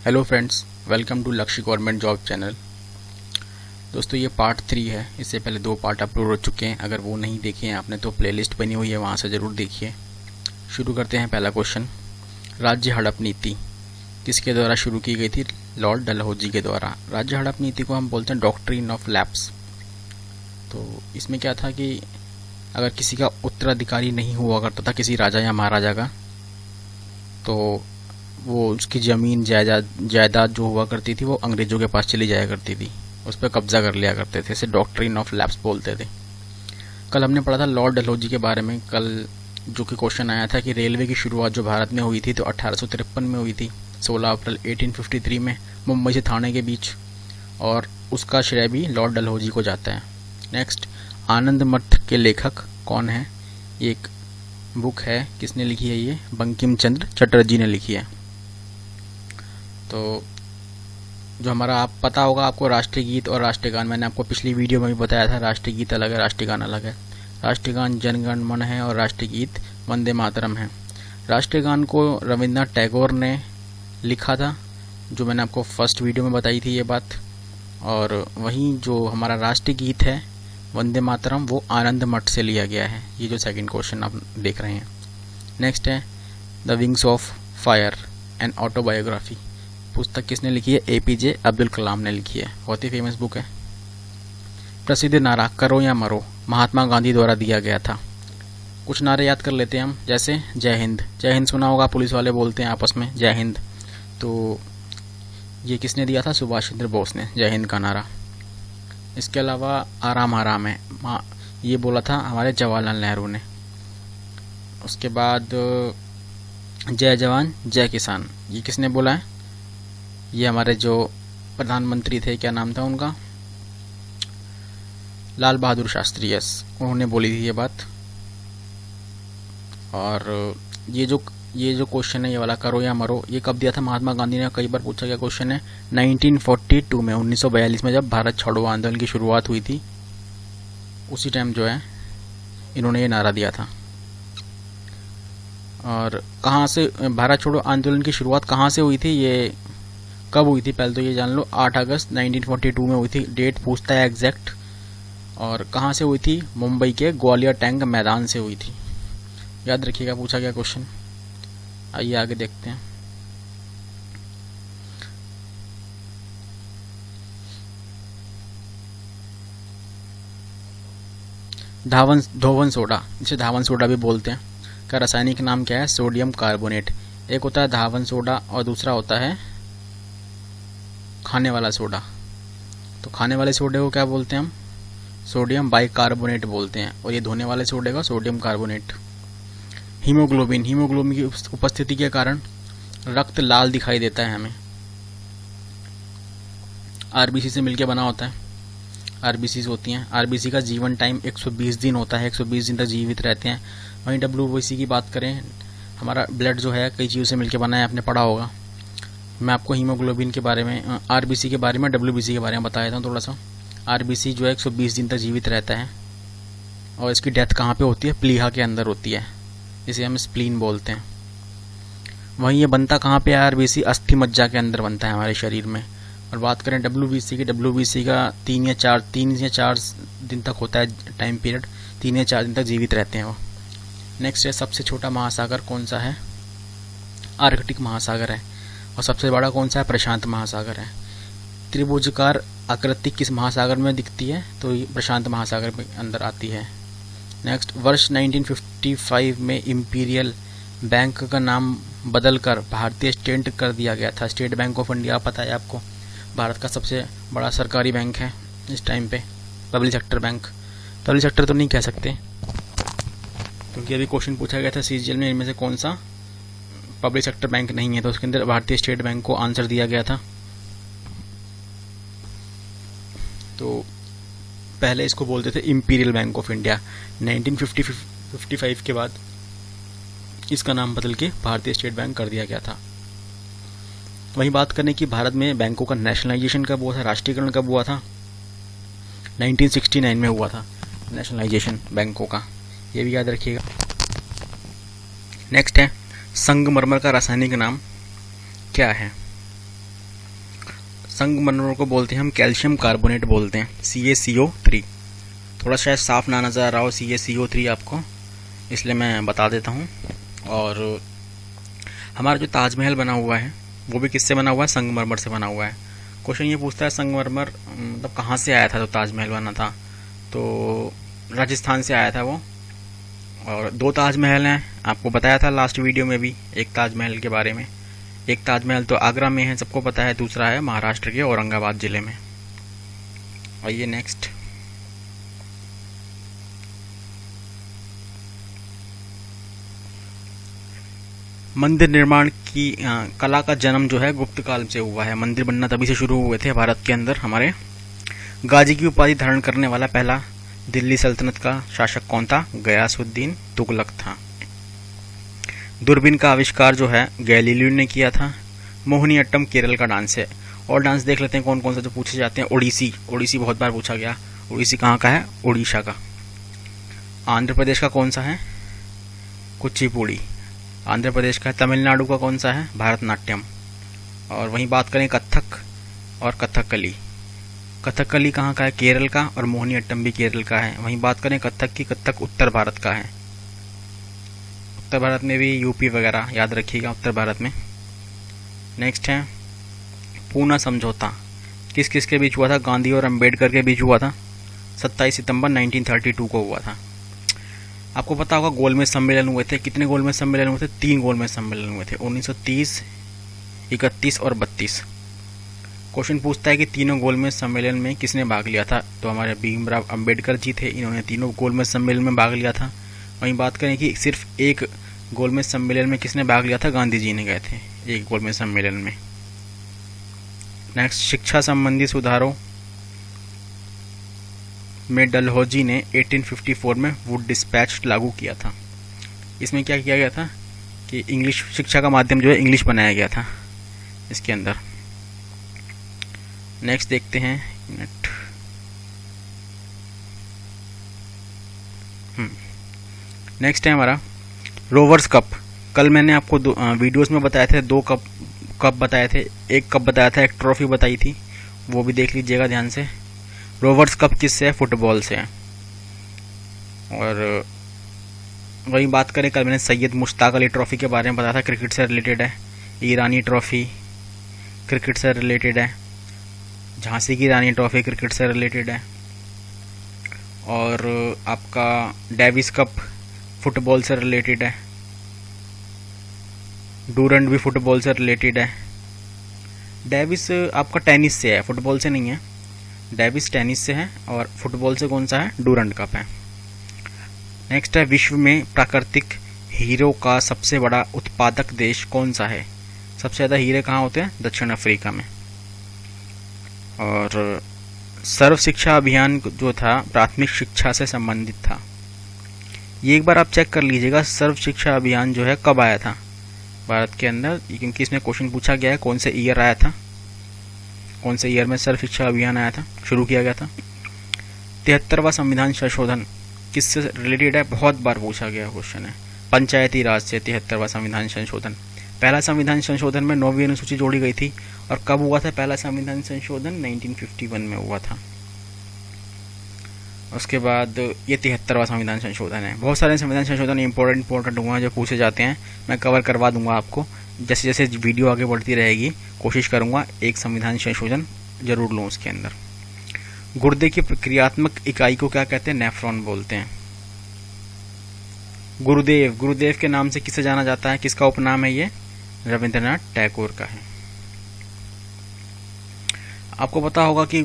Hello friends, welcome to लक्ष्य government job channel. दोस्तों, ये पार्ट 3 है। इससे पहले 2 पार्ट अपलोड हो चुके हैं। अगर वो नहीं देखे हैं आपने तो प्लेलिस्ट बनी हुई है, वहाँ से ज़रूर देखिए। शुरू करते हैं। पहला क्वेश्चन, राज्य हड़प नीति किसके द्वारा शुरू की गई थी? लॉर्ड डलहौजी के द्वारा। राज्य हड़प नीति को हम बोलते हैं डॉक्ट्रिन ऑफ लैप्स। तो इसमें क्या था कि अगर किसी का उत्तराधिकारी नहीं हुआ करता था, किसी राजा या महाराजा का, तो वो उसकी ज़मीन जायदाद जो हुआ करती थी वो अंग्रेज़ों के पास चली जाया करती थी, उस पर कब्जा कर लिया करते थे। इसे डॉक्ट्रिन ऑफ लैप्स बोलते थे। कल हमने पढ़ा था लॉर्ड डलहौजी के बारे में। कल जो कि क्वेश्चन आया था कि रेलवे की शुरुआत जो भारत में हुई थी तो 1853 में हुई थी, 16 अप्रैल 1853 में, मुंबई से थाने के बीच, और उसका श्रेय भी लॉर्ड डलहौजी को जाता है। नेक्स्ट, आनंद मठ के लेखक कौन है? एक बुक है, किसने लिखी है? ये बंकिम चंद्र चटर्जी ने लिखी है। तो जो हमारा, आप पता होगा आपको, राष्ट्रीय गीत और राष्ट्रीय गान, मैंने आपको पिछली वीडियो में भी बताया था, राष्ट्रीय गीत अलग है, राष्ट्रीय गान अलग है। राष्ट्रीय गान जन गण मन है और राष्ट्रीय गीत वंदे मातरम है। राष्ट्रीय गान को रविन्द्रनाथ टैगोर ने लिखा था, जो मैंने आपको फर्स्ट वीडियो में बताई थी ये बात। और वहीं जो हमारा राष्ट्रीय गीत है वंदे मातरम, वो आनंद मठ से लिया गया है। ये जो सेकंड क्वेश्चन आप देख रहे हैं। नेक्स्ट है the wings of fire an autobiography. पुस्तक किसने लिखी है? APJ अब्दुल कलाम ने लिखी है। बहुत ही फेमस बुक है। प्रसिद्ध नारा करो या मरो महात्मा गांधी द्वारा दिया गया था। कुछ नारे याद कर लेते हैं हम, जैसे जय हिंद। जय हिंद सुना होगा, पुलिस वाले बोलते हैं आपस में जय हिंद। तो ये किसने दिया था? सुभाष चंद्र बोस ने, जय हिंद का नारा। इसके अलावा आराम आराम है, ये बोला था हमारे जवाहरलाल नेहरू ने। उसके बाद जय जवान जय किसान, ये किसने बोला है? ये हमारे जो प्रधानमंत्री थे, क्या नाम था उनका? लाल बहादुर शास्त्री, यस, उन्होंने बोली थी ये बात। और ये जो क्वेश्चन है, ये वाला करो या मरो, ये कब दिया था महात्मा गांधी ने? कई बार पूछा गया क्वेश्चन है। 1942 में, 1942 में, जब भारत छोड़ो आंदोलन की शुरुआत हुई थी, उसी टाइम जो है इन्होंने ये नारा दिया था। और कहाँ से भारत छोड़ो आंदोलन की शुरुआत कहाँ से हुई थी, ये कब हुई थी पहले तो ये जान लो। 8 अगस्त 1942 में हुई थी। डेट पूछता है एग्जैक्ट। और कहाँ से हुई थी? मुंबई के ग्वालियर टैंक मैदान से हुई थी। याद रखिएगा, पूछा गया क्वेश्चन। आइए आगे देखते हैं। धोवन सोडा, जिसे धावन सोडा भी बोलते हैं, का रासायनिक नाम क्या है? Sodium carbonate. एक होता है धावन सोडा और दूसरा होता है खाने वाला सोडा। तो खाने वाले सोडे को क्या बोलते हैं हम? सोडियम बाइकार्बोनेट बोलते हैं। और ये धोने वाले सोडे का सोडियम कार्बोनेट। हीमोग्लोबिन, हीमोग्लोबिन की उपस्थिति के कारण रक्त लाल दिखाई देता है हमें। RBC से मिलकर बना होता है। RBCs होती हैं। RBC का जीवन टाइम 120 दिन होता है, 120 दिन तक जीवित रहते हैं। वहीं WBC की बात करें, हमारा ब्लड जो है कई चीज़ों से मिलकर बना है, आपने पढ़ा होगा। मैं आपको हीमोग्लोबिन के बारे में, RBC के बारे में, WBC के बारे में बताया था थोड़ा सा। RBC जो है 120 दिन तक जीवित रहता है। और इसकी डेथ कहाँ पे होती है? प्लीहा के अंदर होती है, जिसे हम स्प्लीन बोलते हैं। वहीं ये बनता कहाँ पे है? RBC अस्थि मज्जा के अंदर बनता है हमारे शरीर में। और बात करें WBC की, WBC का 3 या 4 दिन तक होता है टाइम पीरियड। 3 या 4 दिन तक जीवित रहते हैं वो। नेक्स्ट है, सबसे छोटा महासागर कौन सा है? आर्कटिक महासागर है। और सबसे बड़ा कौन सा है? प्रशांत महासागर है। त्रिभुजाकार आकृति किस महासागर में दिखती है? तो ये प्रशांत महासागर के अंदर आती है। नेक्स्ट, वर्ष 1955 में इंपीरियल बैंक का नाम बदलकर भारतीय स्टेट कर दिया गया था। स्टेट बैंक ऑफ इंडिया पता है आपको, भारत का सबसे बड़ा सरकारी बैंक है इस टाइम पे। Public sector bank, public sector तो नहीं कह सकते, क्योंकि अभी क्वेश्चन पूछा गया था CGL में, इनमें से कौन सा पब्लिक सेक्टर बैंक नहीं है, तो उसके अंदर भारतीय स्टेट बैंक को आंसर दिया गया था। तो पहले इसको बोलते थे इंपीरियल बैंक ऑफ इंडिया। 1955 के बाद इसका नाम बदल के भारतीय स्टेट बैंक कर दिया गया था। वहीं बात करने की, भारत में बैंकों का नेशनलाइजेशन कब हुआ था? राष्ट्रीयकरण कब हुआ था? 1969 में हुआ था नेशनलाइजेशन बैंकों का, ये भी याद रखिएगा। नेक्स्ट है, संगमरमर का रासायनिक नाम क्या है? संगमरमर को बोलते हैं हम कैल्शियम कार्बोनेट बोलते हैं, CaCO3। थोड़ा शायद साफ ना नज़र आ रहा हो CaCO3 आपको, इसलिए मैं बता देता हूँ। और हमारा जो ताजमहल बना हुआ है वो भी किससे बना हुआ है? संगमरमर से बना हुआ है। क्वेश्चन ये पूछता है संगमरमर मतलब कहाँ से आया था जो ताजमहल बना था? तो राजस्थान से आया था वो। और 2 ताजमहल हैं, आपको बताया था लास्ट वीडियो में भी एक ताजमहल के बारे में। एक ताजमहल तो आगरा में है, सबको पता है, दूसरा है महाराष्ट्र के औरंगाबाद ज़िले में। आइए नेक्स्ट। मंदिर निर्माण की कला का जन्म जो है गुप्त काल से हुआ है। मंदिर बनना तभी से शुरू हुए थे भारत के अंदर। हमारे गाजी की उपाधि धारण करने वाला पहला दिल्ली सल्तनत का शासक कौन था? गयासुद्दीन तुगलक था। दूरबीन का आविष्कार जो है गैलीलियो ने किया था। मोहिनीअट्टम केरल का डांस है। और डांस देख लेते हैं कौन कौन सा जो पूछे जाते हैं। ओडिसी बहुत बार पूछा गया। ओडिसी कहाँ का है? उड़ीसा का। आंध्र प्रदेश का कौन सा है? कुचिपुड़ी आंध्र प्रदेश का है। तमिलनाडु का कौन सा है? भारतनाट्यम। और वहीं बात करें कथक और कथकली। कथकली कहाँ का है? केरल का। और मोहिनीअट्टम भी केरल का है। वहीं बात करें कथक की, कथक उत्तर भारत का है। उत्तर भारत में भी यूपी वगैरह याद रखिएगा, उत्तर भारत में। नेक्स्ट है पूना समझौता। किस किस के बीच हुआ था? गांधी और अंबेडकर के बीच हुआ था। 27 सितंबर 1932 को हुआ था। आपको पता होगा गोलमेज सम्मेलन हुए थे। कितने गोलमेज सम्मेलन हुए थे? 3 गोलमेज सम्मेलन हुए थे, 1930, 31 और 32। क्वेश्चन पूछता है कि तीनों गोलमेज सम्मेलन में किसने भाग लिया था? तो हमारे भीमराव अंबेडकर जी थे, इन्होंने तीनों गोलमेज सम्मेलन में भाग लिया था। वहीं बात करें कि सिर्फ एक गोलमेज सम्मेलन में किसने भाग लिया था? गांधी जी ने गए थे एक गोलमेज सम्मेलन में। नेक्स्ट, शिक्षा संबंधी सुधारों में डलहौजी ने 1854 में वुड डिस्पैच लागू किया था। इसमें क्या किया गया था कि इंग्लिश शिक्षा का माध्यम जो है इंग्लिश बनाया गया था इसके अंदर। नेक्स्ट देखते हैं नेक्स्ट है हमारा रोवर्स कप। कल मैंने आपको वीडियोस में बताए थे 2 कप बताए थे। एक कप बताया था, एक ट्रॉफी बताई थी, वो भी देख लीजिएगा ध्यान से। रोवर्स कप किससे है? फुटबॉल से है। और वही बात करें, कल मैंने सैयद मुश्ताक अली ट्रॉफी के बारे में बताया था, क्रिकेट से रिलेटेड है। ईरानी ट्रॉफी क्रिकेट से रिलेटेड है। झांसी की रानी ट्रॉफी क्रिकेट से रिलेटेड है। और आपका डेविस कप फुटबॉल से रिलेटेड है। डूरंड भी फुटबॉल से रिलेटेड है। डेविस आपका टेनिस से है, फुटबॉल से नहीं है। डेविस टेनिस से है और फुटबॉल से कौन सा है? डूरंड कप है। नेक्स्ट है विश्व में प्राकृतिक हीरो का सबसे बड़ा उत्पादक देश कौन सा है? सबसे ज़्यादा हीरे कहाँ होते हैं? दक्षिण अफ्रीका में। और सर्व शिक्षा अभियान जो था प्राथमिक शिक्षा से संबंधित था। ये एक बार आप चेक कर लीजिएगा सर्व शिक्षा अभियान जो है कब आया था भारत के अंदर, क्योंकि इसमें क्वेश्चन पूछा गया है कौन से ईयर आया था, कौन से ईयर में सर्व शिक्षा अभियान आया था, शुरू किया गया था। 73वां संविधान संशोधन किससे रिलेटेड है? बहुत बार पूछा गया क्वेश्चन है। पंचायती राज से 73वां संविधान संशोधन। पहला संविधान संशोधन में 9वीं अनुसूची जोड़ी गई थी। और कब हुआ था पहला संविधान संशोधन? 1951 में हुआ था। उसके बाद ये 73वां संविधान संशोधन है। बहुत सारे संविधान संशोधन इंपॉर्टेंट हुआ जो पूछे जाते हैं, मैं कवर करवा दूंगा आपको। जैसे जैसे वीडियो आगे बढ़ती रहेगी कोशिश करूंगा एक संविधान संशोधन जरूर लूँ उसके अंदर। गुर्दे की क्रियात्मक इकाई को क्या कहते हैं? नेफ्रॉन बोलते हैं। गुरुदेव के नाम से किसे जाना जाता है? किसका उपनाम है ये? रविंद्रनाथ टैगोर का है। आपको पता होगा कि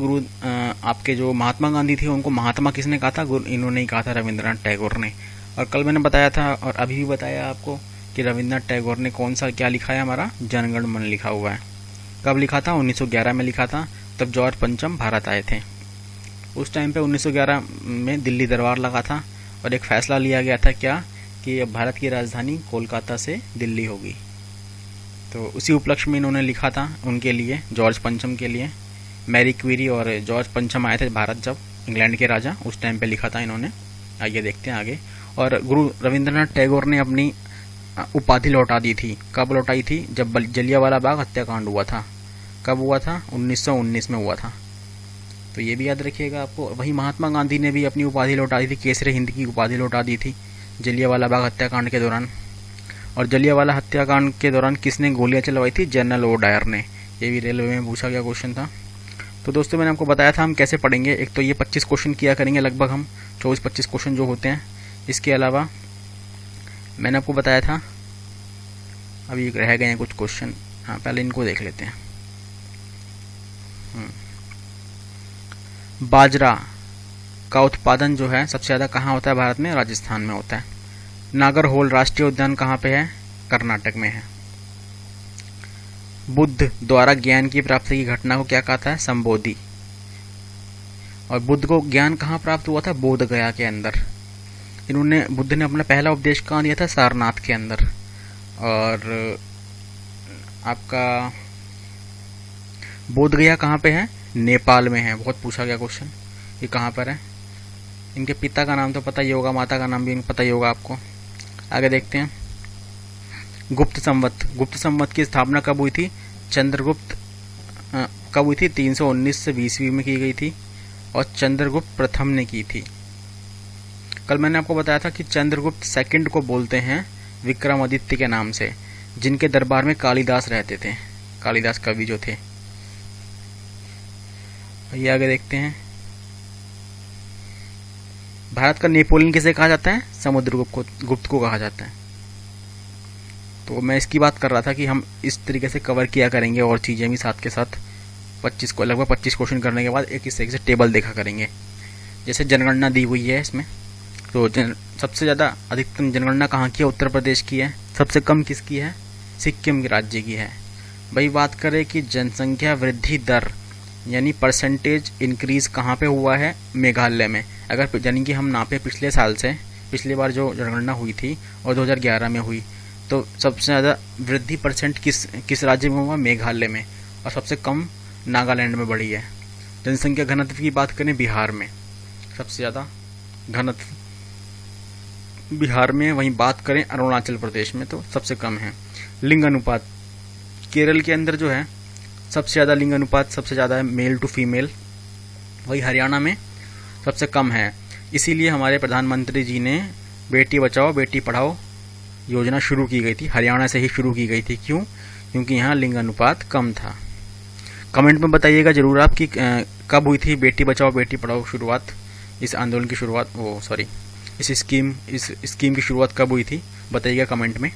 आपके जो महात्मा गांधी थे उनको महात्मा किसने कहा था? इन्होंने ही कहा था, रविंद्रनाथ टैगोर ने। और कल मैंने बताया था और अभी भी बताया आपको कि रविंद्रनाथ टैगोर ने कौन सा क्या लिखा है? हमारा जनगण मन लिखा हुआ है। कब लिखा था? 1911 में लिखा था, तब जॉर्ज पंचम भारत आए थे। उस टाइम पे 1911 में दिल्ली दरबार लगा था और एक फैसला लिया गया था क्या कि अब भारत की राजधानी कोलकाता से दिल्ली होगी। तो उसी उपलक्ष्य में इन्होंने लिखा था उनके लिए, जॉर्ज पंचम के लिए। मैरी क्वेरी और जॉर्ज पंचम आए थे भारत जब, इंग्लैंड के राजा, उस टाइम पे लिखा था इन्होंने। आइए देखते हैं आगे। और गुरु रविंद्रनाथ टैगोर ने अपनी उपाधि लौटा दी थी। कब लौटाई थी? जब जलियांवाला बाग हत्याकांड हुआ था। कब हुआ था? 1919 में हुआ था। तो ये भी याद रखिएगा आपको। वहीं महात्मा गांधी ने भी अपनी उपाधि लौटा दी थी, केसरी हिंद की उपाधि लौटा दी थी जलियांवाला बाग हत्याकांड के दौरान। और जलियांवाला हत्याकांड के दौरान किसने गोलियां चलवाई थी? जनरल ओ डायर ने। ये भी रेलवे में पूछा गया क्वेश्चन था। तो दोस्तों मैंने आपको बताया था हम कैसे पढ़ेंगे। एक तो ये 25 क्वेश्चन किया करेंगे लगभग हम, 24-25 क्वेश्चन जो होते हैं। इसके अलावा मैंने आपको बताया था, अभी रह गए हैं कुछ क्वेश्चन। हाँ, पहले इनको देख लेते हैं। बाजरा का उत्पादन जो है सबसे ज़्यादा कहाँ होता है भारत में? राजस्थान में होता है। नागरहोल राष्ट्रीय उद्यान कहाँ पे है? कर्नाटक में है। बुद्ध द्वारा ज्ञान की प्राप्ति की घटना को क्या कहता है? संबोधि। और बुद्ध को ज्ञान कहाँ प्राप्त हुआ था? बोध गया के अंदर। बुद्ध ने अपना पहला उपदेश कहाँ दिया था? सारनाथ के अंदर। और आपका बोध गया कहाँ पे है? नेपाल में है। बहुत पूछा गया क्वेश्चन, ये कहाँ पर है? इनके पिता का नाम तो पता ही होगा, माता का नाम भी पता ही होगा आपको। आगे देखते हैं। गुप्त संवत की स्थापना कब हुई थी? चंद्रगुप्त कब हुई थी? 319 से 20वीं में की गई थी और चंद्रगुप्त प्रथम ने की थी। कल मैंने आपको बताया था कि चंद्रगुप्त सेकंड को बोलते हैं विक्रमादित्य के नाम से, जिनके दरबार में कालिदास रहते थे, कालिदास कवि जो थे। ये आगे देखते हैं। भारत का नेपोलियन किसे कहा जाता है? समुद्रगुप्त को कहा जाता है। तो मैं इसकी बात कर रहा था कि हम इस तरीके से कवर किया करेंगे और चीज़ें भी साथ के साथ। लगभग 25 क्वेश्चन करने के बाद एक इस तरीके से टेबल देखा करेंगे। जैसे जनगणना दी हुई है इसमें, तो सबसे ज़्यादा अधिकतम जनगणना कहाँ की है? उत्तर प्रदेश की है। सबसे कम किसकी है? सिक्किम के राज्य की है। भाई बात करें कि जनसंख्या वृद्धि दर यानी परसेंटेज इंक्रीज कहाँ पे हुआ है? मेघालय में। अगर यानी कि हम नापे पिछले साल से, पिछली बार जो जनगणना हुई थी और 2011 में हुई, तो सबसे ज़्यादा वृद्धि परसेंट किस राज्य में हुआ? मेघालय में। और सबसे कम नागालैंड में बढ़ी है। जनसंख्या घनत्व की बात करें, बिहार में सबसे ज़्यादा घनत्व बिहार में। वहीं बात करें अरुणाचल प्रदेश में तो सबसे कम है। लिंग अनुपात केरल के अंदर जो है सबसे ज़्यादा लिंग अनुपात सबसे ज़्यादा है मेल टू फीमेल। वही हरियाणा में सबसे कम है। इसीलिए हमारे प्रधानमंत्री जी ने बेटी बचाओ बेटी पढ़ाओ योजना शुरू की गई थी, हरियाणा से ही शुरू की गई थी। क्यों? क्योंकि यहाँ लिंग अनुपात कम था। कमेंट में बताइएगा जरूर आप कि कब हुई थी बेटी बचाओ बेटी पढ़ाओ शुरुआत, इस आंदोलन की शुरुआत, इस स्कीम की शुरुआत कब हुई थी? बताइएगा कमेंट में।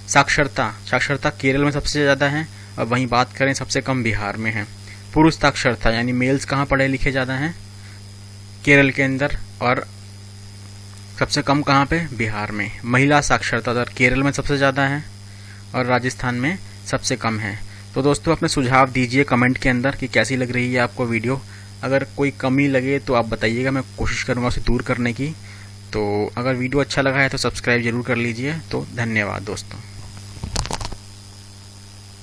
साक्षरता केरल में सबसे ज़्यादा है और वहीं बात करें सबसे कम बिहार में है। पुरुष साक्षरता यानी मेल्स कहाँ पढ़े लिखे ज़्यादा हैं? केरल के अंदर। और सबसे कम कहाँ पे? बिहार में। महिला साक्षरता दर केरल में सबसे ज़्यादा है और राजस्थान में सबसे कम है। तो दोस्तों अपने सुझाव दीजिए कमेंट के अंदर कि कैसी लग रही है आपको वीडियो। अगर कोई कमी लगे तो आप बताइएगा, मैं कोशिश करूँगा उसे दूर करने की। तो अगर वीडियो अच्छा लगा है तो सब्सक्राइब जरूर कर लीजिए। तो धन्यवाद दोस्तों।